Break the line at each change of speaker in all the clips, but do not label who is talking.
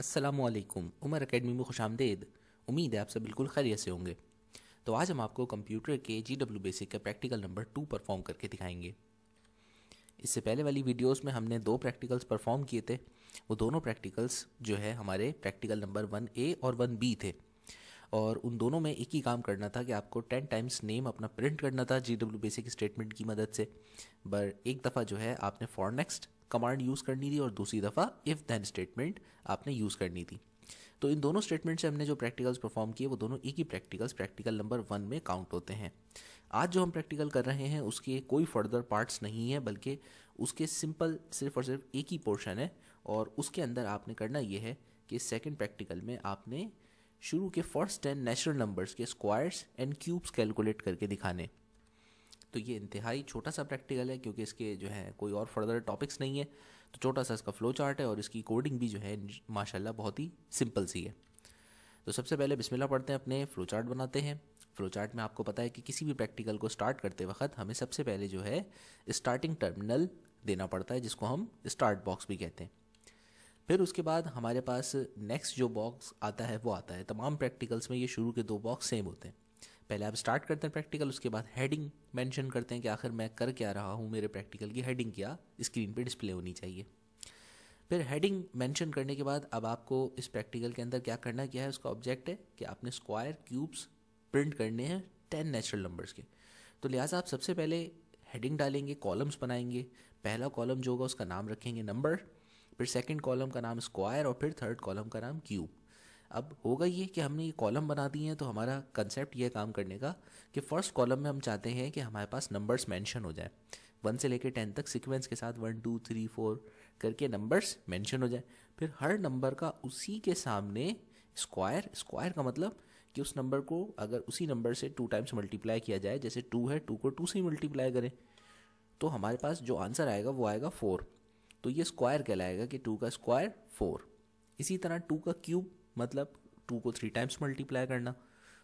अस्सलामुअलैकुम। उमर एकेडमी में खुशामदीद। उम्मीद है आप सब बिल्कुल खैरियत से होंगे। तो आज हम आपको कंप्यूटर के GW बेसिक का प्रैक्टिकल नंबर 2 परफॉर्म करके दिखाएंगे। इससे पहले वाली वीडियोस में हमने 2 प्रैक्टिकल्स परफॉर्म किए थे। वो दोनों प्रैक्टिकल्स जो है हमारे प्रैक्टिकल नंबर 1A और 1B थे, और उन दोनों में एक ही काम करना था कि आपको 10 टाइम्स नेम अपना प्रिंट करना था GW बेसिक स्टेटमेंट की मदद से। पर एक दफ़ा जो है आपने फॉर नेक्स्ट कमांड यूज़ करनी थी और दूसरी दफ़ा इफ़ देन स्टेटमेंट आपने यूज़ करनी थी। तो इन दोनों स्टेटमेंट से हमने जो प्रैक्टिकल्स परफॉर्म किए वो दोनों एक ही प्रैक्टिकल्स प्रैक्टिकल नंबर 1 में काउंट होते हैं। आज जो हम प्रैक्टिकल कर रहे हैं उसके कोई फर्दर पार्ट्स नहीं है, बल्कि उसके सिंपल सिर्फ और सिर्फ एक ही पोर्शन है, और उसके अंदर आपने करना ये है कि सेकेंड प्रैक्टिकल में आपने शुरू के फर्स्ट 10 नेचुरल नंबर्स के स्क्वायर्स एंड क्यूब्स कैलकुलेट करके दिखाने। तो ये इंतहाई छोटा सा प्रैक्टिकल है, क्योंकि इसके जो है कोई और फर्दर टॉपिक्स नहीं है। तो छोटा सा इसका फ्लो चार्ट है और इसकी कोडिंग भी जो है माशाल्लाह बहुत ही सिंपल सी है। तो सबसे पहले बिस्मिल्लाह पढ़ते हैं, अपने फ्लो चार्ट बनाते हैं। फ्लो चार्ट में आपको पता है कि किसी भी प्रैक्टिकल को स्टार्ट करते वक्त हमें सबसे पहले जो है स्टार्टिंग टर्मिनल देना पड़ता है, जिसको हम स्टार्ट बॉक्स भी कहते हैं। फिर उसके बाद हमारे पास नेक्स्ट जो बॉक्स आता है वो आता है। तमाम प्रैक्टिकल्स में ये शुरू के 2 बॉक्स सेम होते हैं। पहले आप स्टार्ट करते हैं प्रैक्टिकल, उसके बाद हेडिंग मेंशन करते हैं कि आखिर मैं कर क्या रहा हूँ, मेरे प्रैक्टिकल की हेडिंग क्या स्क्रीन पे डिस्प्ले होनी चाहिए। फिर हेडिंग मेंशन करने के बाद अब आपको इस प्रैक्टिकल के अंदर क्या करना क्या है, उसका ऑब्जेक्ट है कि आपने स्क्वायर क्यूब्स प्रिंट करने हैं 10 नेचुरल नंबर्स के। तो लिहाजा आप सबसे पहले हेडिंग डालेंगे, कॉलम्स बनाएंगे। पहला कॉलम जो होगा उसका नाम रखेंगे नंबर, फिर सेकंड कॉलम का नाम स्क्वायर, और फिर थर्ड कॉलम का नाम क्यूब। अब होगा ये कि हमने ये कॉलम बना दिए हैं, तो हमारा कंसेप्ट ये काम करने का कि फर्स्ट कॉलम में हम चाहते हैं कि हमारे पास नंबर्स मेंशन हो जाए 1 से लेकर 10 तक सीक्वेंस के साथ 1 2 3 4 करके नंबर्स मेंशन हो जाए। फिर हर नंबर का उसी के सामने स्क्वायर, स्क्वायर का मतलब कि उस नंबर को अगर उसी नंबर से 2 टाइम्स मल्टीप्लाई किया जाए, जैसे 2 है 2 को 2 से ही मल्टीप्लाई करें, तो हमारे पास जो आंसर आएगा वो आएगा 4। तो ये स्क्वायर कहलाएगा कि 2 का स्क्वायर 4। इसी तरह 2 का क्यूब मतलब 2 को 3 टाइम्स मल्टीप्लाई करना,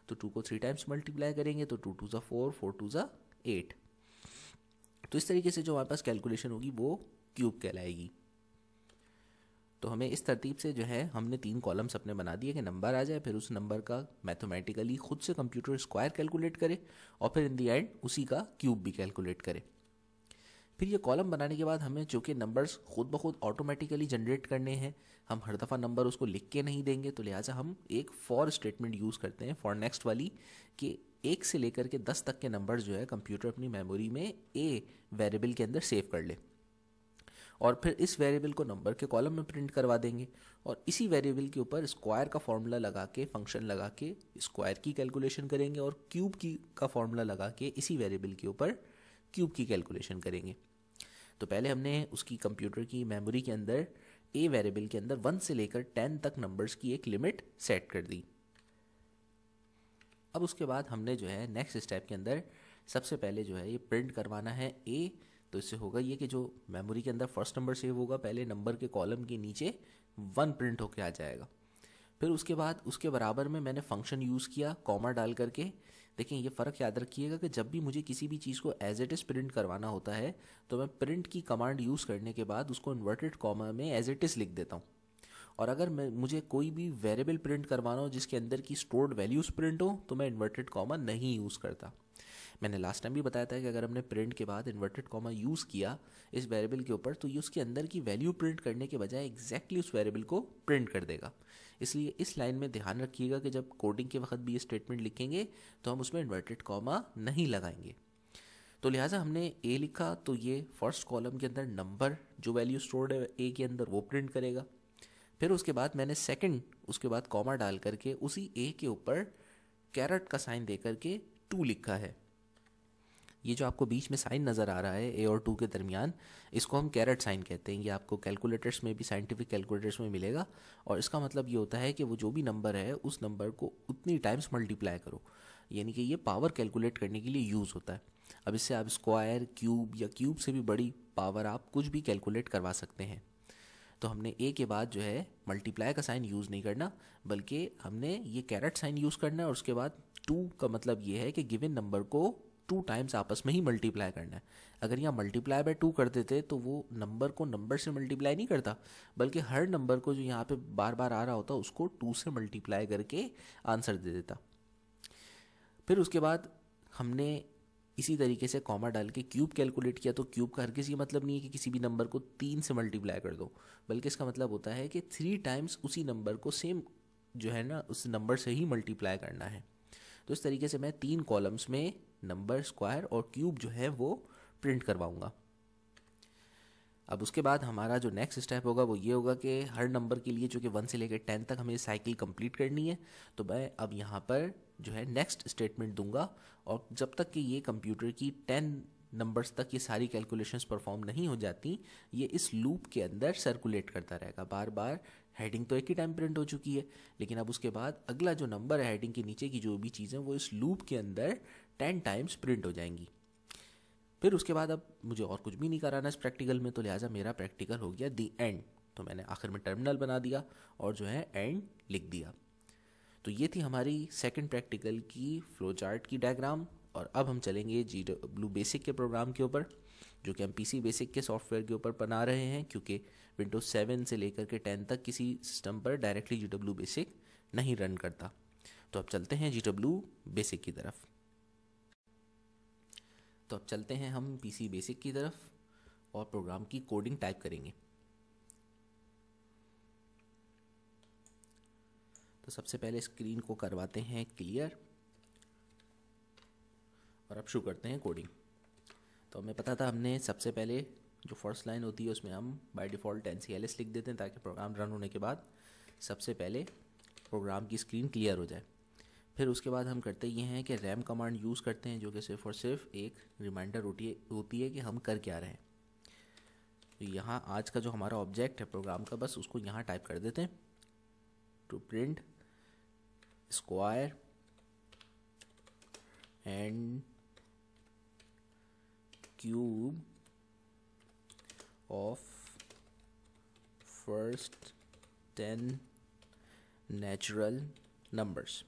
तो 2 को 3 टाइम्स मल्टीप्लाई करेंगे तो 2 2 ज़ा 4, 4 2 ज़ा 8। तो इस तरीके से जो हमारे पास कैलकुलेशन होगी वो क्यूब कहलाएगी। तो हमें इस तरतीब से जो है हमने 3 कॉलम्स अपने बना दिए कि नंबर आ जाए, फिर उस नंबर का मैथमेटिकली खुद से कंप्यूटर स्क्वायर कैलकुलेट करे, और फिर इन दी एंड उसी का क्यूब भी कैलकुलेट करे। फिर ये कॉलम बनाने के बाद हमें चूँकि नंबर्स खुद ब खुद ऑटोमेटिकली जनरेट करने हैं, हम हर दफ़ा नंबर उसको लिख के नहीं देंगे, तो लिहाजा हम एक फॉर स्टेटमेंट यूज़ करते हैं फॉर नेक्स्ट वाली, कि 1 से लेकर के 10 तक के नंबर्स जो है कंप्यूटर अपनी मेमोरी में ए वेरिएबल के अंदर सेव कर ले, और फिर इस वेरिएबल को नंबर के कॉलम में प्रिंट करवा देंगे, और इसी वेरिएबल के ऊपर स्क्वायर का फॉर्मूला लगा के, फंक्शन लगा के स्क्वायर की कैलकुलेशन करेंगे, और क्यूब की का फॉर्मूला लगा के इसी वेरिएबल के ऊपर क्यूब की कैलकुलेशन करेंगे। तो पहले हमने उसकी कंप्यूटर की मेमोरी के अंदर ए वेरिएबल के अंदर 1 से लेकर 10 तक नंबर्स की एक लिमिट सेट कर दी। अब उसके बाद हमने जो है नेक्स्ट स्टेप के अंदर सबसे पहले जो है ये प्रिंट करवाना है ए। तो इससे होगा ये कि जो मेमोरी के अंदर फर्स्ट नंबर सेव होगा, पहले नंबर के कॉलम के नीचे 1 प्रिंट होके आ जाएगा। फिर उसके बाद उसके बराबर में मैंने फंक्शन यूज़ किया कॉमा डाल करके। देखें ये फ़र्क याद रखिएगा कि जब भी मुझे किसी भी चीज़ को एज इट इज़ प्रिंट करवाना होता है, तो मैं प्रिंट की कमांड यूज़ करने के बाद उसको इन्वर्टेड कॉमा में एज इट इज़ लिख देता हूँ। और अगर मुझे कोई भी वेरिएबल प्रिंट करवाना हो जिसके अंदर की स्टोर्ड वैल्यूज़ प्रिंट हो, तो मैं इन्वर्टेड कॉमा नहीं यूज़ करता। मैंने लास्ट टाइम भी बताया था कि अगर हमने प्रिंट के बाद इन्वर्टेड कॉमा यूज़ किया इस वेरिएबल के ऊपर, तो ये उसके अंदर की वैल्यू प्रिंट करने के बजाय एग्जैक्टली उस वेरिएबल को प्रिंट कर देगा। इसलिए इस लाइन में ध्यान रखिएगा कि जब कोडिंग के वक्त भी ये स्टेटमेंट लिखेंगे तो हम उसमें इन्वर्टेड कॉमा नहीं लगाएंगे। तो लिहाजा हमने ए लिखा, तो ये फर्स्ट कॉलम के अंदर नंबर जो वैल्यू स्टोर्ड है ए के अंदर वो प्रिंट करेगा। फिर उसके बाद मैंने सेकंड उसके बाद कॉमा डाल करके उसी ए के ऊपर कैरेट का साइन दे करके 2 लिखा है। ये जो आपको बीच में साइन नज़र आ रहा है ए और 2 के दरमियान, इसको हम कैरेट साइन कहते हैं। ये आपको कैलकुलेटर्स में भी, साइंटिफिक कैलकुलेटर्स में मिलेगा, और इसका मतलब ये होता है कि वो जो भी नंबर है उस नंबर को उतनी टाइम्स मल्टीप्लाई करो, यानी कि ये पावर कैलकुलेट करने के लिए यूज़ होता है। अब इससे आप स्क्वायर, क्यूब या क्यूब से भी बड़ी पावर आप कुछ भी कैलकुलेट करवा सकते हैं। तो हमने ए के बाद जो है मल्टीप्लाई का साइन यूज़ नहीं करना, बल्कि हमने ये कैरेट साइन यूज़ करना है, और उसके बाद 2 का मतलब ये है कि गिवन नंबर को 2 टाइम्स आपस में ही मल्टीप्लाई करना है। अगर यहाँ मल्टीप्लाई बाय 2 कर देते तो वो नंबर को नंबर से मल्टीप्लाई नहीं करता, बल्कि हर नंबर को जो यहाँ पे बार बार आ रहा होता उसको 2 से मल्टीप्लाई करके आंसर दे देता। फिर उसके बाद हमने इसी तरीके से कॉमा डाल के क्यूब कैलकुलेट किया। तो क्यूब का हर किसी का मतलब नहीं है कि किसी भी नंबर को 3 से मल्टीप्लाई कर दो, बल्कि इसका मतलब होता है कि 3 टाइम्स उसी नंबर को सेम जो है ना उस नंबर से ही मल्टीप्लाई करना है। तो इस तरीके से मैं 3 कॉलम्स में नंबर, स्क्वायर और क्यूब जो है वो प्रिंट करवाऊंगा। अब उसके बाद हमारा जो नेक्स्ट स्टेप होगा वो ये होगा कि हर नंबर के लिए जो कि 1 से लेकर 10 तक हमें साइकिल कंप्लीट करनी है। तो मैं अब यहाँ पर जो है नेक्स्ट स्टेटमेंट दूंगा, और जब तक कि ये कंप्यूटर की 10 नंबर्स तक ये सारी कैलकुलेशंस परफॉर्म नहीं हो जाती, ये इस लूप के अंदर सर्कुलेट करता रहेगा बार बार। हेडिंग तो एक ही टाइम प्रिंट हो चुकी है, लेकिन अब उसके बाद अगला जो नंबर है हेडिंग के नीचे की जो भी चीज़ें वो इस लूप के अंदर 10 टाइम्स प्रिंट हो जाएंगी। फिर उसके बाद अब मुझे और कुछ भी नहीं कराना इस प्रैक्टिकल में, तो लिहाजा मेरा प्रैक्टिकल हो गया दी एंड। तो मैंने आखिर में टर्मिनल बना दिया और जो है एंड लिख दिया। तो ये थी हमारी सेकंड प्रैक्टिकल की फ्लो चार्ट की डायग्राम। और अब हम चलेंगे GW बेसिक के प्रोग्राम के ऊपर, जो कि हम PC बेसिक के सॉफ्टवेयर के ऊपर बना रहे हैं, क्योंकि विंडोज 7 से लेकर के 10 तक किसी सिस्टम पर डायरेक्टली GW बेसिक नहीं रन करता। तो अब चलते हैं GW बेसिक की तरफ। तो अब चलते हैं हम PC बेसिक की तरफ और प्रोग्राम की कोडिंग टाइप करेंगे। तो सबसे पहले स्क्रीन को करवाते हैं क्लियर और अब शुरू करते हैं कोडिंग। तो हमें पता था हमने सबसे पहले जो फर्स्ट लाइन होती है उसमें हम बाय डिफ़ॉल्ट NCLS लिख देते हैं, ताकि प्रोग्राम रन होने के बाद सबसे पहले प्रोग्राम की स्क्रीन क्लियर हो जाए। फिर उसके बाद हम करते ये हैं कि रैम कमांड यूज़ करते हैं, जो कि सिर्फ और सिर्फ एक रिमाइंडर होती है कि हम कर क्या रहे हैं। तो यहाँ आज का जो हमारा ऑब्जेक्ट है प्रोग्राम का, बस उसको यहाँ टाइप कर देते हैं, to print square and cube of first 10 natural numbers.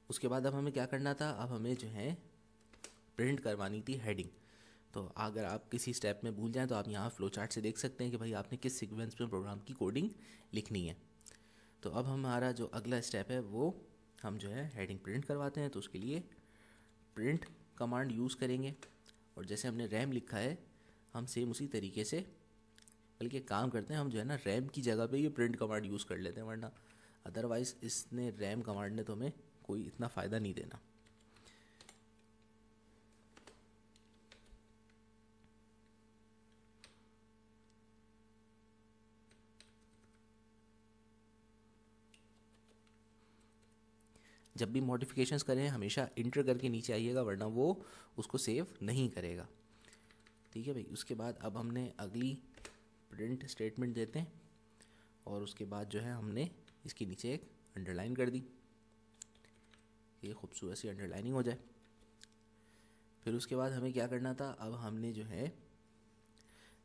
उसके बाद अब हमें क्या करना था, अब हमें जो है प्रिंट करवानी थी हेडिंग। तो अगर आप किसी स्टेप में भूल जाएं तो आप यहाँ फ्लो चार्ट से देख सकते हैं कि भाई आपने किस सीक्वेंस में प्रोग्राम की कोडिंग लिखनी है। तो अब हमारा जो अगला स्टेप है वो हम जो है हेडिंग प्रिंट करवाते हैं। तो उसके लिए प्रिंट कमांड यूज़ करेंगे, और जैसे हमने रैम लिखा है हम सेम उसी तरीके से, बल्कि काम करते हैं हम जो है ना रैम की जगह पे ये प्रिंट कमांड यूज़ कर लेते हैं, वरना अदरवाइज़ इसने रैम कमांड ने तो हमें कोई इतना फ़ायदा नहीं देना। जब भी मॉडिफिकेशंस करें हमेशा इंटर करके नीचे आइएगा, वरना वो उसको सेव नहीं करेगा। ठीक है भाई। उसके बाद अब हमने अगली प्रिंट स्टेटमेंट देते हैं, और उसके बाद जो है हमने इसके नीचे एक अंडरलाइन कर दी, ये खूबसूरत सी अंडरलाइनिंग हो जाए। फिर उसके बाद हमें क्या करना था, अब हमने जो है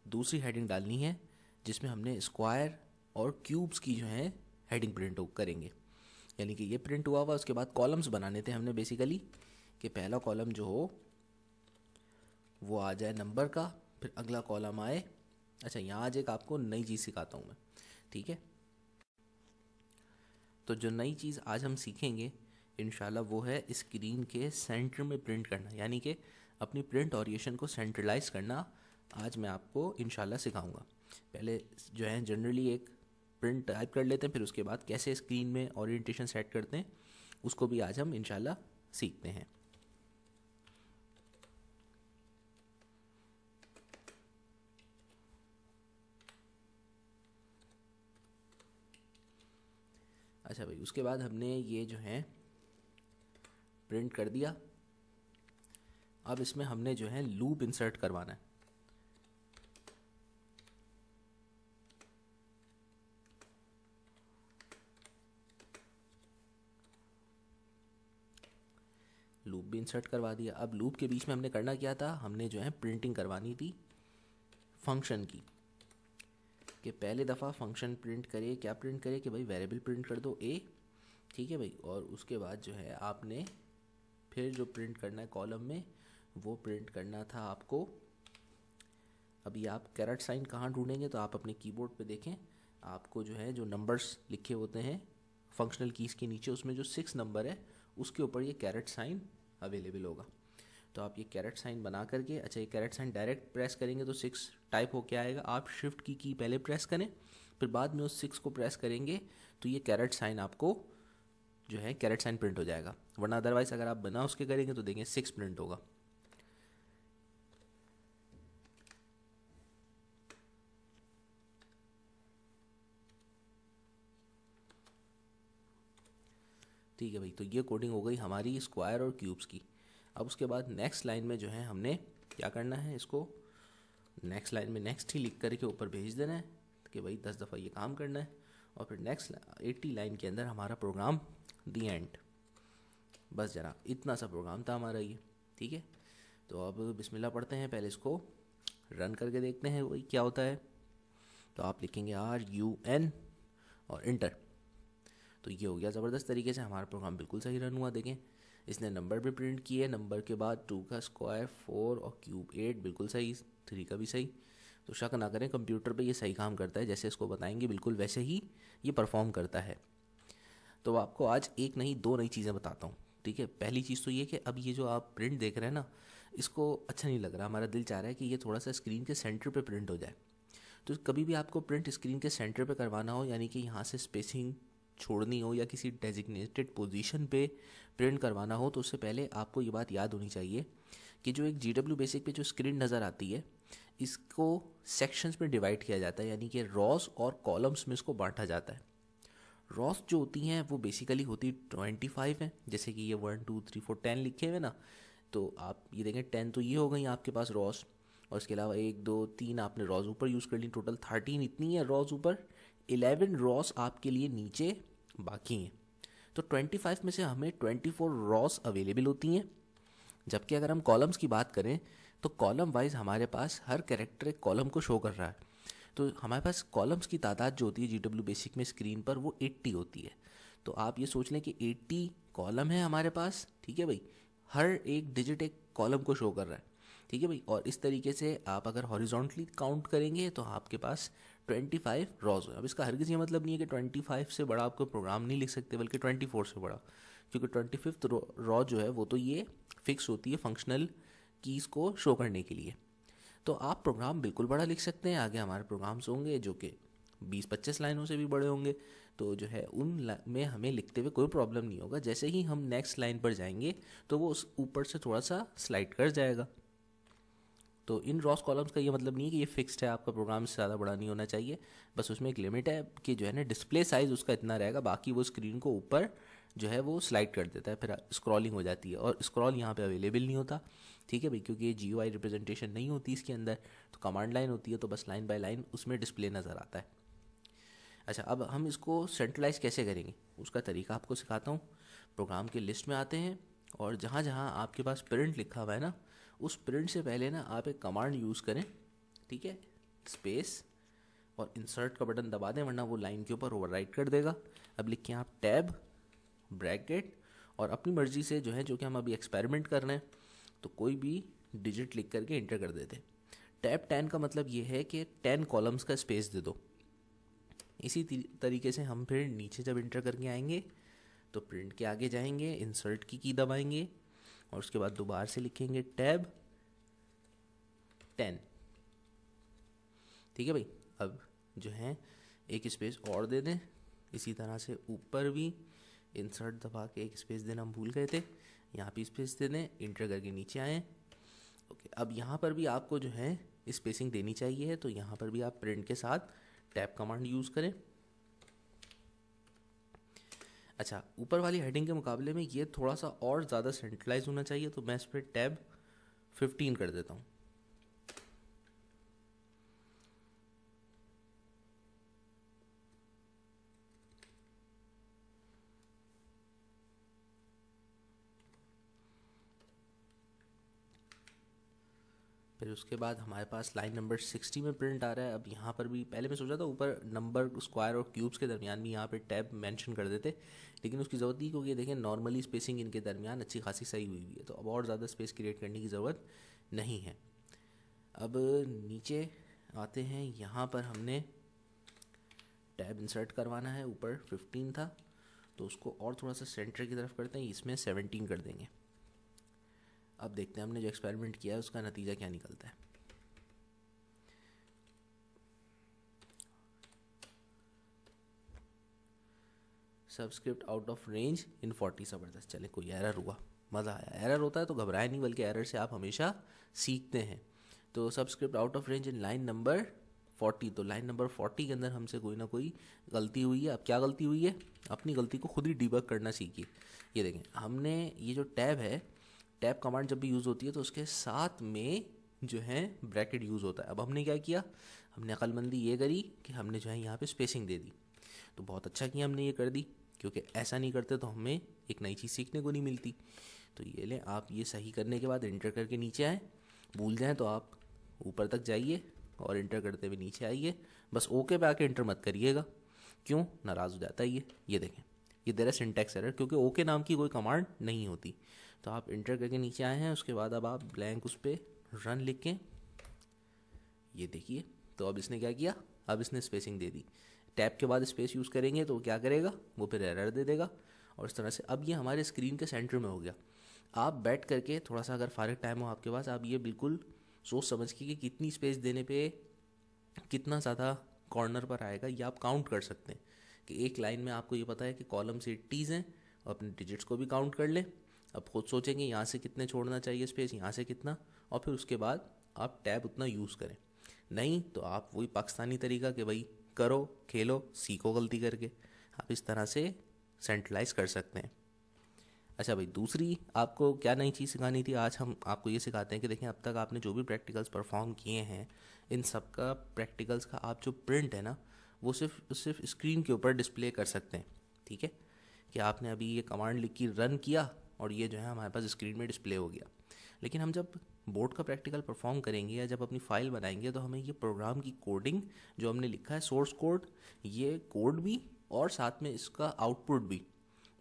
दूसरी हेडिंग डालनी है, जिसमें हमने स्क्वायर और क्यूब्स की जो है हेडिंग प्रिंट करेंगे। यानी कि ये प्रिंट हुआ हुआ, उसके बाद कॉलम्स बनाने थे हमने बेसिकली, कि पहला कॉलम जो हो वो आ जाए नंबर का, फिर अगला कॉलम आए। अच्छा, यहाँ आज एक आपको नई चीज़ सिखाता हूँ मैं, ठीक है। तो जो नई चीज़ आज हम सीखेंगे इंशाल्लाह वो है स्क्रीन के सेंटर में प्रिंट करना, यानी कि अपनी प्रिंट ओरिएंटेशन को सेंट्रलाइज करना आज मैं आपको इंशाल्लाह सिखाऊंगा। पहले जो है जनरली एक प्रिंट टाइप कर लेते हैं, फिर उसके बाद कैसे स्क्रीन में ओरिएंटेशन सेट करते हैं उसको भी आज हम इंशाल्लाह सीखते हैं। अच्छा भाई, उसके बाद हमने ये जो है प्रिंट कर दिया। अब इसमें हमने जो है लूप इंसर्ट करवाना है। लूप भी इंसर्ट करवा दिया। अब लूप के बीच में हमने करना क्या था, हमने जो है प्रिंटिंग करवानी थी फंक्शन की, कि पहले दफ़ा फंक्शन प्रिंट करे, क्या प्रिंट करे कि भाई वेरिएबल प्रिंट कर दो ए, ठीक है भाई। और उसके बाद जो है आपने फिर जो प्रिंट करना है कॉलम में, वो प्रिंट करना था आपको। अभी आप कैरेट साइन कहाँ ढूंढेंगे, तो आप अपने कीबोर्ड पे देखें, आपको जो है जो नंबर्स लिखे होते हैं फंक्शनल कीज़ के नीचे, उसमें जो 6 नंबर है उसके ऊपर ये कैरेट साइन अवेलेबल होगा। तो आप ये कैरेट साइन बना करके, अच्छा ये कैरेट साइन डायरेक्ट प्रेस करेंगे तो 6 टाइप होके आएगा। आप शिफ्ट की पहले प्रेस करें, फिर बाद में उस 6 को प्रेस करेंगे तो ये कैरेट साइन आपको जो है कैरेट साइन प्रिंट हो जाएगा। वरना अदरवाइज अगर आप बिना उसके करेंगे तो देखेंगे 6 प्रिंट होगा। ठीक है भाई, तो ये कोडिंग हो गई हमारी स्क्वायर और क्यूब्स की। अब उसके बाद नेक्स्ट लाइन में जो है हमने क्या करना है, इसको नेक्स्ट लाइन में नेक्स्ट ही लिख करके ऊपर भेज देना है कि भाई 10 दफ़ा ये काम करना है। और फिर नेक्स्ट 80 लाइन के अंदर हमारा प्रोग्राम दी एंड। बस जनाब इतना सा प्रोग्राम था हमारा ये। ठीक है, तो अब बिस्मिल्लाह पढ़ते हैं, पहले इसको रन करके देखते हैं वही क्या होता है। तो आप लिखेंगे RUN और इंटर। तो ये हो गया ज़बरदस्त तरीके से हमारा प्रोग्राम बिल्कुल सही रन हुआ। देखें इसने नंबर भी प्रिंट किए, नंबर के बाद 2 का स्क्वायर 4 और क्यूब 8 बिल्कुल सही, 3 का भी सही। तो शक ना करें, कंप्यूटर पे ये सही काम करता है, जैसे इसको बताएंगे बिल्कुल वैसे ही ये परफॉर्म करता है। तो आपको आज एक नहीं 2 नई चीज़ें बताता हूँ। ठीक है, पहली चीज़ तो ये कि अब ये जो आप प्रिंट देख रहे हैं ना, इसको अच्छा नहीं लग रहा, हमारा दिल चाह रहा है कि ये थोड़ा सा स्क्रीन के सेंटर पे प्रिंट हो जाए। तो कभी भी आपको प्रिंट स्क्रीन के सेंटर पे करवाना हो, यानी कि यहाँ से स्पेसिंग छोड़नी हो या किसी डेजिग्नेटेड पोजीशन पे प्रिंट करवाना हो, तो उससे पहले आपको ये बात याद होनी चाहिए कि जो एक GW बेसिक पे जो स्क्रीन नज़र आती है, इसको सेक्शंस में डिवाइड किया जाता है, यानी कि रॉस और कॉलम्स में इसको बांटा जाता है। रॉस जो होती हैं वो बेसिकली होती 25 हैं, जैसे कि ये 1 2 3 4 10 लिखे हुए ना, तो आप ये देखें 10 तो ये हो गई आपके पास रॉस, और इसके अलावा 1 2 3 आपने रॉस ऊपर यूज़ कर ली, टोटल 13 इतनी है रॉस ऊपर, 11 रॉस आपके लिए नीचे बाकी हैं। तो 25 में से हमें 24 रॉस अवेलेबल होती हैं। जबकि अगर हम कॉलम्स की बात करें तो कॉलम वाइज हमारे पास हर कैरेक्टर एक कॉलम को शो कर रहा है। तो हमारे पास कॉलम्स की तादाद जो होती है GW बेसिक में स्क्रीन पर वो 80 होती है। तो आप ये सोच लें कि 80 कॉलम है हमारे पास। ठीक है भाई, हर एक डिजिट एक कॉलम को शो कर रहा है। ठीक है भाई, और इस तरीके से आप अगर हॉरिजॉन्टली काउंट करेंगे तो आपके पास 25 रॉज है। अब इसका हरगिज़ ये मतलब नहीं है कि 25 से बड़ा आपको प्रोग्राम नहीं लिख सकते, बल्कि 24 से बड़ा, क्योंकि 25th रॉ जो है वो तो ये फिक्स होती है फंक्शनल कीज़ को शो करने के लिए। तो आप प्रोग्राम बिल्कुल बड़ा लिख सकते हैं। आगे हमारे प्रोग्राम्स होंगे जो कि 20-25 लाइनों से भी बड़े होंगे, तो जो है उन में हमें लिखते हुए कोई प्रॉब्लम नहीं होगा। जैसे ही हम नेक्स्ट लाइन पर जाएंगे तो वो उस ऊपर से थोड़ा सा स्लाइड कर जाएगा। तो इन रॉस कॉलम्स का ये मतलब नहीं है कि ये फिक्स्ड है, आपका प्रोग्राम से ज़्यादा बड़ा नहीं होना चाहिए। बस उसमें एक लिमिट है कि जो है ना डिस्प्ले साइज़ उसका इतना रहेगा, बाकी वो स्क्रीन को ऊपर जो है वो स्लाइड कर देता है, फिर स्क्रॉलिंग हो जाती है। और स्क्रॉल यहाँ पे अवेलेबल नहीं होता। ठीक है भाई, क्योंकि ये GUI रिप्रेजेंटेशन नहीं होती इसके अंदर, तो कमांड लाइन होती है, तो बस लाइन बाय लाइन उसमें डिस्प्ले नज़र आता है। अच्छा, अब हम इसको सेंट्रलाइज कैसे करेंगे उसका तरीका आपको सिखाता हूँ। प्रोग्राम के लिस्ट में आते हैं और जहाँ जहाँ आपके पास प्रिंट लिखा हुआ है ना, उस प्रिंट से पहले ना आप एक कमांड यूज़ करें। ठीक है, स्पेस और इंसर्ट का बटन दबा दें, वरना वो लाइन के ऊपर ओवरराइट कर देगा। अब लिखें आप टैब ब्रैकेट और अपनी मर्ज़ी से जो है, जो कि हम अभी एक्सपेरिमेंट कर रहे हैं, तो कोई भी डिजिट लिख करके इंटर कर देते। टैब 10 का मतलब ये है कि 10 कॉलम्स का स्पेस दे दो। इसी तरीके से हम फिर नीचे जब इंटर करके आएंगे तो प्रिंट के आगे जाएंगे, इंसर्ट की दबाएंगे और उसके बाद दोबारा से लिखेंगे टैब 10। ठीक है भाई, अब जो है एक स्पेस और दे दें। इसी तरह से ऊपर भी इंसर्ट दबा के एक स्पेस देना हम भूल गए थे, यहाँ पे स्पेस दे दें, इंटर करके नीचे आएँ। ओके, अब यहाँ पर भी आपको जो है स्पेसिंग देनी चाहिए, तो यहाँ पर भी आप प्रिंट के साथ टैब कमांड यूज़ करें। अच्छा, ऊपर वाली हेडिंग के मुकाबले में ये थोड़ा सा और ज़्यादा सेंट्रलाइज होना चाहिए, तो मैं इस पर टैब 15 कर देता हूँ। फिर उसके बाद हमारे पास लाइन नंबर 60 में प्रिंट आ रहा है। अब यहाँ पर भी पहले मैं सोचा था ऊपर नंबर स्क्वायर और क्यूब्स के दरमियान भी यहाँ पे टैब मेंशन कर देते, लेकिन उसकी ज़रूरत नहीं, क्योंकि देखें नॉर्मली स्पेसिंग इनके दरमियान अच्छी खासी सही हुई हुई है, तो अब और ज़्यादा स्पेस क्रिएट करने की ज़रूरत नहीं है। अब नीचे आते हैं, यहाँ पर हमने टैब इंसर्ट करवाना है, ऊपर 15 था तो उसको और थोड़ा सा सेंटर की तरफ करते हैं, इसमें 17 कर देंगे। अब देखते हैं हमने जो एक्सपेरिमेंट किया है उसका नतीजा क्या निकलता है। सबस्क्रिप्ट आउट ऑफ रेंज इन 40। ज़बरदस्त, चले कोई एरर हुआ, मज़ा आया। एरर होता है तो घबराए नहीं, बल्कि एरर से आप हमेशा सीखते हैं। तो subscript out of range in line number 40, तो लाइन नंबर 40 के अंदर हमसे कोई ना कोई गलती हुई है। अब क्या गलती हुई है, अपनी गलती को खुद ही डिबग करना सीखिए। ये देखें, हमने ये जो टैब है, टैब कमांड जब भी यूज़ होती है तो उसके साथ में जो है ब्रैकेट यूज़ होता है। अब हमने क्या किया, हमने अक्लमंदी ये करी कि हमने जो है यहाँ पे स्पेसिंग दे दी। तो बहुत अच्छा किया हमने ये कर दी, क्योंकि ऐसा नहीं करते तो हमें एक नई चीज़ सीखने को नहीं मिलती। तो ये लें, आप ये सही करने के बाद इंटर करके नीचे आए। भूल जाएँ तो आप ऊपर तक जाइए और इंटर करते हुए नीचे आइए। बस ओके पे आके इंटर मत करिएगा, क्यों, नाराज़ हो जाता है ये देखें, ये देर है सिंटैक्स एरर, क्योंकि ओके नाम की कोई कमांड नहीं होती। तो आप इंटर करके नीचे आए हैं, उसके बाद अब आप ब्लैंक उस पर रन लिख के ये देखिए। तो अब इसने क्या किया, अब इसने स्पेसिंग दे दी। टैब के बाद स्पेस यूज़ करेंगे तो क्या करेगा, वो फिर एरर दे देगा। और इस तरह से अब ये हमारे स्क्रीन के सेंटर में हो गया। आप बैठ करके थोड़ा सा अगर फारिग टाइम हो आपके पास, आप ये बिल्कुल सोच समझ के कि कितनी स्पेस देने पे कितना ज़्यादा कॉर्नर पर आएगा, ये आप काउंट कर सकते हैं। कि एक लाइन में आपको ये पता है कि कॉलम से 80 हैं, और अपने डिजिट्स को भी काउंट कर लें। अब खुद सोचेंगे यहाँ से कितने छोड़ना चाहिए स्पेस, यहाँ से कितना, और फिर उसके बाद आप टैब उतना यूज़ करें। नहीं तो आप वही पाकिस्तानी तरीका कि भाई करो, खेलो, सीखो गलती करके, आप इस तरह से सेंट्रलाइज कर सकते हैं। अच्छा भाई, दूसरी आपको क्या नई चीज़ सिखानी थी, आज हम आपको ये सिखाते हैं कि देखें, अब तक आपने जो भी प्रैक्टिकल्स परफॉर्म किए हैं, इन सब का प्रैक्टिकल्स का आप जो प्रिंट है ना, वो सिर्फ स्क्रीन के ऊपर डिस्प्ले कर सकते हैं। ठीक है, कि आपने अभी ये कमांड लिख के रन किया और ये जो है हमारे पास स्क्रीन में डिस्प्ले हो गया। लेकिन हम जब बोर्ड का प्रैक्टिकल परफॉर्म करेंगे या जब अपनी फ़ाइल बनाएंगे, तो हमें ये प्रोग्राम की कोडिंग जो हमने लिखा है, सोर्स कोड, ये कोड भी और साथ में इसका आउटपुट भी,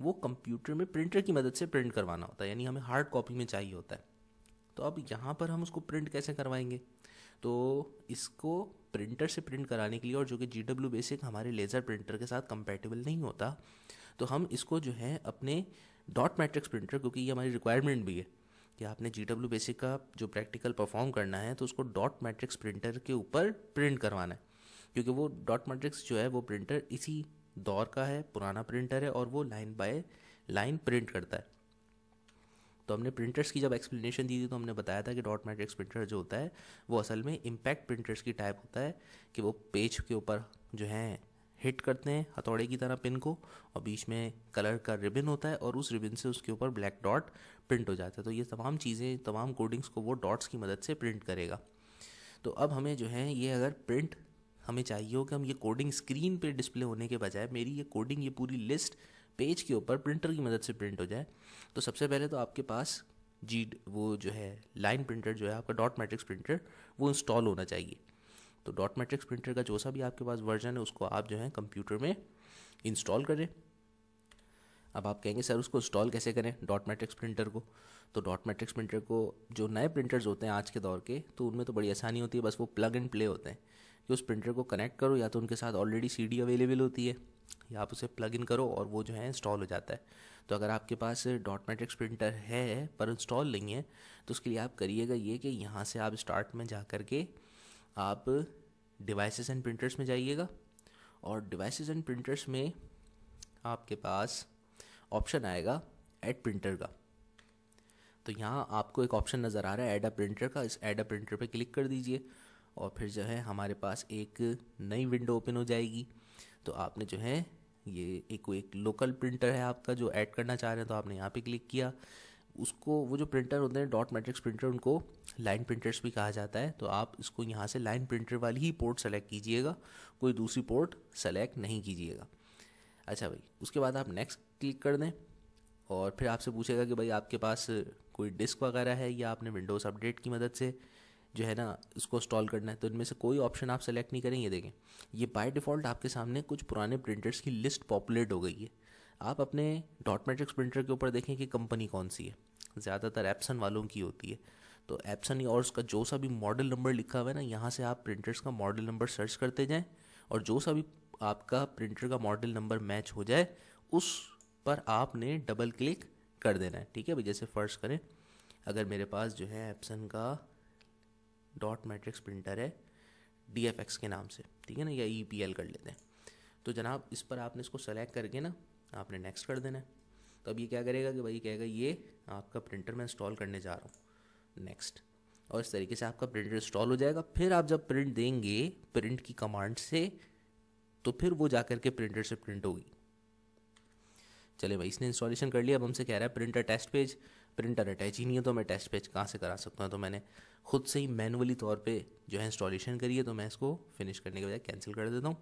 वो कंप्यूटर में प्रिंटर की मदद से प्रिंट करवाना होता है, यानी हमें हार्ड कॉपी में चाहिए होता है। तो अब यहाँ पर हम उसको प्रिंट कैसे करवाएंगे, तो इसको प्रिंटर से प्रिंट कराने के लिए, और जो कि GW बेसिक हमारे लेज़र प्रिंटर के साथ कंपैटिबल नहीं होता, तो हम इसको जो है अपने डॉट मैट्रिक्स प्रिंटर, क्योंकि ये हमारी रिक्वायरमेंट भी है कि आपने GW बेसिक का जो प्रैक्टिकल परफॉर्म करना है तो उसको डॉट मैट्रिक्स प्रिंटर के ऊपर प्रिंट करवाना है, क्योंकि वो डॉट मैट्रिक्स जो है वो प्रिंटर इसी दौर का है, पुराना प्रिंटर है, और वो लाइन बाय लाइन प्रिंट करता है। तो हमने प्रिंटर्स की जब एक्सप्लेनेशन दी थी तो हमने बताया था कि डॉट मैट्रिक्स प्रिंटर जो होता है वो असल में इम्पैक्ट प्रिंटर्स की टाइप होता है, कि वो पेज के ऊपर जो है हिट करते हैं हथौड़े की तरह पिन को, और बीच में कलर का रिबन होता है, और उस रिबन से उसके ऊपर ब्लैक डॉट प्रिंट हो जाता है। तो ये तमाम चीज़ें, तमाम कोडिंग्स को वो डॉट्स की मदद से प्रिंट करेगा। तो अब हमें जो है ये अगर प्रिंट हमें चाहिए हो कि हम ये कोडिंग स्क्रीन पे डिस्प्ले होने के बजाय मेरी ये कोडिंग, ये पूरी लिस्ट पेज के ऊपर प्रिंटर की मदद से प्रिंट हो जाए, तो सबसे पहले तो आपके पास वो जो है लाइन प्रिंटर जो है आपका डॉट मैट्रिक्स प्रिंटर, वो इंस्टॉल होना चाहिए। तो डॉट मैट्रिक्स प्रिंटर का जो सा भी आपके पास वर्जन है उसको आप जो है कंप्यूटर में इंस्टॉल करें। अब आप कहेंगे सर उसको इंस्टॉल कैसे करें डॉट मैट्रिक्स प्रिंटर को, तो डॉट मैट्रिक्स प्रिंटर को, जो नए प्रिंटर्स होते हैं आज के दौर के, तो उनमें तो बड़ी आसानी होती है, बस वो प्लग एंड प्ले होते हैं कि उस प्रिंटर को कनेक्ट करो, या तो उनके साथ ऑलरेडी CD अवेलेबल होती है, या आप उसे प्लग इन करो और वो जो है इंस्टॉल हो जाता है। तो अगर आपके पास डॉट मैट्रिक्स प्रिंटर है पर इंस्टॉल नहीं है, तो उसके लिए आप करिएगा ये कि यहाँ से आप स्टार्ट में जा कर के आप डिवाइसेस एंड प्रिंटर्स में जाइएगा, और डिवाइसेस एंड प्रिंटर्स में आपके पास ऑप्शन आएगा ऐड प्रिंटर का। तो यहाँ आपको एक ऑप्शन नज़र आ रहा है ऐड अ प्रिंटर का, इस ऐड अ प्रिंटर पे क्लिक कर दीजिए, और फिर जो है हमारे पास एक नई विंडो ओपन हो जाएगी। तो आपने जो है ये एक लोकल प्रिंटर है आपका जो ऐड करना चाह रहे हैं, तो आपने यहाँ पे क्लिक किया। उसको, वो जो प्रिंटर होते हैं डॉट मैट्रिक्स प्रिंटर, उनको लाइन प्रिंटर्स भी कहा जाता है। तो आप इसको यहाँ से लाइन प्रिंटर वाली ही पोर्ट सेलेक्ट कीजिएगा, कोई दूसरी पोर्ट सेलेक्ट नहीं कीजिएगा। अच्छा भाई, उसके बाद आप नेक्स्ट क्लिक कर दें, और फिर आपसे पूछेगा कि भाई आपके पास कोई डिस्क वगैरह है, या आपने विंडोज़ अपडेट की मदद से जो है ना इसको इंस्टॉल करना है, तो इनमें से कोई ऑप्शन आप सेलेक्ट नहीं करेंगे। देखें ये बाय डिफ़ॉल्ट आपके सामने कुछ पुराने प्रिंटर्स की लिस्ट पॉपुलेट हो गई है। आप अपने डॉट मैट्रिक्स प्रिंटर के ऊपर देखें कि कंपनी कौन सी है, ज़्यादातर एप्सन वालों की होती है। तो एप्सन और उसका जो सा भी मॉडल नंबर लिखा हुआ है ना, यहाँ से आप प्रिंटर्स का मॉडल नंबर सर्च करते जाएँ और जो सा भी आपका प्रिंटर का मॉडल नंबर मैच हो जाए उस पर आपने डबल क्लिक कर देना है। ठीक है भाई, जैसे फर्ज करें अगर मेरे पास जो है एप्सन का डॉट मैट्रिक्स प्रिंटर है DFX के नाम से, ठीक है ना, या EPL कर लेते हैं, तो जनाब इस पर आपने इसको सेलेक्ट करके ना आपने नेक्स्ट कर देना है। तो अब ये क्या करेगा कि भाई कहेगा ये आपका प्रिंटर मैं इंस्टॉल करने जा रहा हूँ, नेक्स्ट, और इस तरीके से आपका प्रिंटर इंस्टॉल हो जाएगा। फिर आप जब प्रिंट देंगे प्रिंट की कमांड से, तो फिर वो जा कर के प्रिंटर से प्रिंट होगी। चले भाई इसने इंस्टॉलेशन कर लिया। अब हमसे कह रहा है printer test page, printer attach ही नहीं है तो मैं टेस्ट पेज कहाँ से करा सकता हूँ। तो मैंने खुद से ही मैनुअली तौर पे जो है इंस्टॉलेशन करी है, तो मैं इसको फिनिश करने के बजाय कैंसिल कर देता हूँ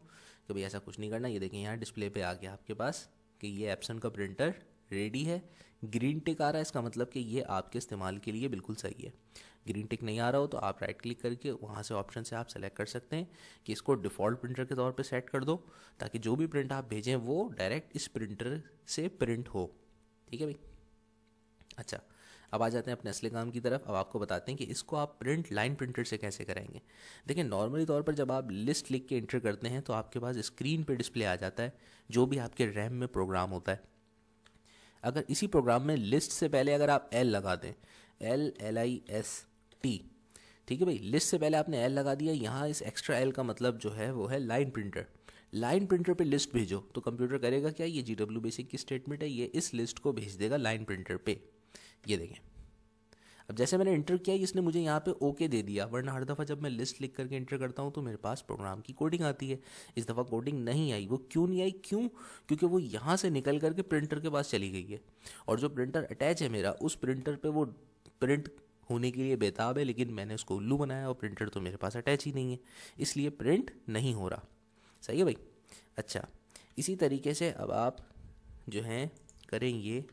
कि भाई ऐसा कुछ नहीं करना। ये देखें यहाँ डिस्प्ले पे आ गया आपके पास कि ये एप्सन का प्रिंटर रेडी है। ग्रीन टिक आ रहा है, इसका मतलब कि ये आपके इस्तेमाल के लिए बिल्कुल सही है। ग्रीन टिक नहीं आ रहा हो तो आप राइट क्लिक करके वहाँ से ऑप्शन से आप सेलेक्ट कर सकते हैं कि इसको डिफ़ॉल्ट प्रिंटर के तौर पे सेट कर दो, ताकि जो भी प्रिंट आप भेजें वो डायरेक्ट इस प्रिंटर से प्रिंट हो। ठीक है भाई। अच्छा, अब आ जाते हैं अपने असली काम की तरफ। अब आपको बताते हैं कि इसको आप प्रिंट लाइन प्रिंटर से कैसे कराएंगे। देखिए नॉर्मली तौर पर जब आप लिस्ट लिख के एंटर करते हैं तो आपके पास स्क्रीन पे डिस्प्ले आ जाता है जो भी आपके रैम में प्रोग्राम होता है। अगर इसी प्रोग्राम में लिस्ट से पहले अगर आप L लगा दें, LLIST, ठीक है भाई, लिस्ट से पहले आपने L लगा दिया, यहाँ इस एक्स्ट्रा L का मतलब जो है वो है लाइन प्रिंटर। लाइन प्रिंटर पे लिस्ट भेजो तो कंप्यूटर करेगा क्या, ये GW बेसिक की स्टेटमेंट है, ये इस लिस्ट को भेज देगा लाइन प्रिंटर पे। ये देखें अब जैसे मैंने इंटर किया इसने मुझे यहाँ पे ओके दे दिया, वरना हर दफ़ा जब मैं लिस्ट लिख करके इंटर करता हूँ तो मेरे पास प्रोग्राम की कोडिंग आती है। इस दफ़ा कोडिंग नहीं आई। वो क्यों नहीं आई, क्योंकि वो यहाँ से निकल करके प्रिंटर के पास चली गई है, और जो प्रिंटर अटैच है मेरा उस प्रिंटर पे वो प्रिंट होने के लिए बेताब है, लेकिन मैंने उसको उल्लू बनाया और प्रिंटर तो मेरे पास अटैच ही नहीं है, इसलिए प्रिंट नहीं हो रहा। सही है भाई। अच्छा, इसी तरीके से अब आप जो हैं करेंगे,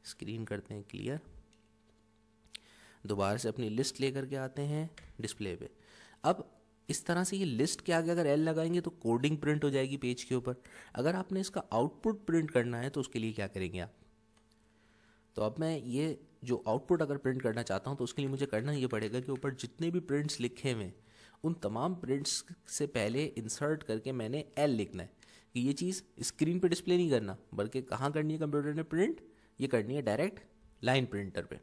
स्क्रीन करते हैं क्लियर, दोबारा से अपनी लिस्ट लेकर के आते हैं डिस्प्ले पे। अब इस तरह से ये लिस्ट के आगे अगर L लगाएंगे तो कोडिंग प्रिंट हो जाएगी पेज के ऊपर। अगर आपने इसका आउटपुट प्रिंट करना है तो उसके लिए क्या करेंगे आप, तो अब मैं ये जो आउटपुट अगर प्रिंट करना चाहता हूँ तो उसके लिए मुझे करना ये पड़ेगा कि ऊपर जितने भी प्रिंट्स लिखे हुए उन तमाम प्रिंट्स से पहले इंसर्ट करके मैंने L लिखना है कि ये चीज़ स्क्रीन पे डिस्प्ले नहीं करना, बल्कि कहाँ करनी है कंप्यूटर ने प्रिंट, ये करनी है डायरेक्ट लाइन प्रिंटर पे।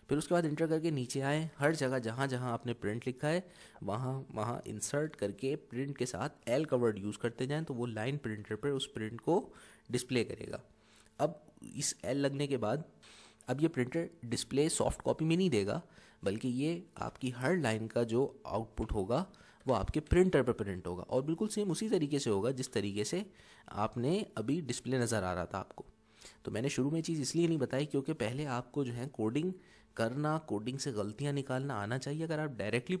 फिर उसके बाद इंटर करके नीचे आए, हर जगह जहाँ जहाँ आपने प्रिंट लिखा है वहाँ इंसर्ट करके प्रिंट के साथ L का वर्ड यूज़ करते जाएं, तो वो लाइन प्रिंटर पर उस प्रिंट को डिस्प्ले करेगा। अब इस L लगने के बाद अब ये प्रिंटर डिस्प्ले सॉफ्ट कॉपी में नहीं देगा, बल्कि ये आपकी हर लाइन का जो आउटपुट होगा वो आपके प्रिंटर पर प्रिंट होगा, और बिल्कुल सेम उसी तरीके से होगा जिस तरीके से आपने अभी डिस्प्ले नज़र आ रहा था आपको। तो मैंने शुरू में चीज़ इसलिए नहीं बताई क्योंकि पहले आपको जो है कोडिंग करना, कोडिंग से गलतियां निकालना आना चाहिए। अगर आप directly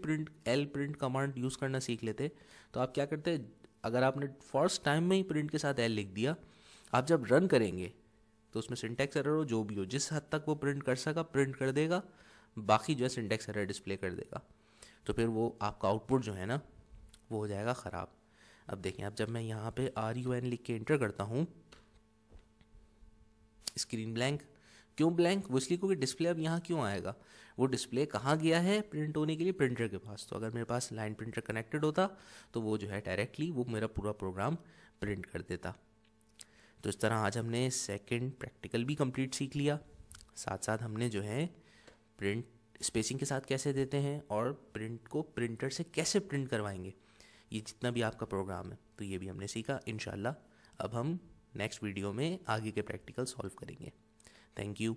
L print command use करना सीख लेते तो आप क्या करते, अगर आपने फर्स्ट टाइम में ही प्रिंट के साथ L लिख दिया, आप जब रन करेंगे तो उसमें सिंटैक्स एरर हो जो भी हो, जिस हद तक वो प्रिंट कर सका प्रिंट कर देगा, बाकी जो है सिंटैक्स एरर डिस्प्ले कर देगा, तो फिर वो आपका आउटपुट जो है ना वो हो जाएगा ख़राब। अब देखें, अब जब मैं यहाँ पे RUN लिख के एंटर करता हूँ, स्क्रीन ब्लैंक। क्यों ब्लैंक, वो इसलिए क्योंकि डिस्प्ले अब यहाँ क्यों आएगा, वो डिस्प्ले कहाँ गया है प्रिंट होने के लिए, प्रिंटर के पास। तो अगर मेरे पास लाइन प्रिंटर कनेक्टेड होता तो वो जो है डायरेक्टली वो मेरा पूरा प्रोग्राम प्रिंट कर देता। तो इस तरह आज हमने सेकंड प्रैक्टिकल भी कंप्लीट सीख लिया, साथ साथ हमने जो है प्रिंट स्पेसिंग के साथ कैसे देते हैं और प्रिंट को प्रिंटर से कैसे प्रिंट करवाएंगे, ये जितना भी आपका प्रोग्राम है तो ये भी हमने सीखा। इंशाल्लाह अब हम नेक्स्ट वीडियो में आगे के प्रैक्टिकल सॉल्व करेंगे। Thank you.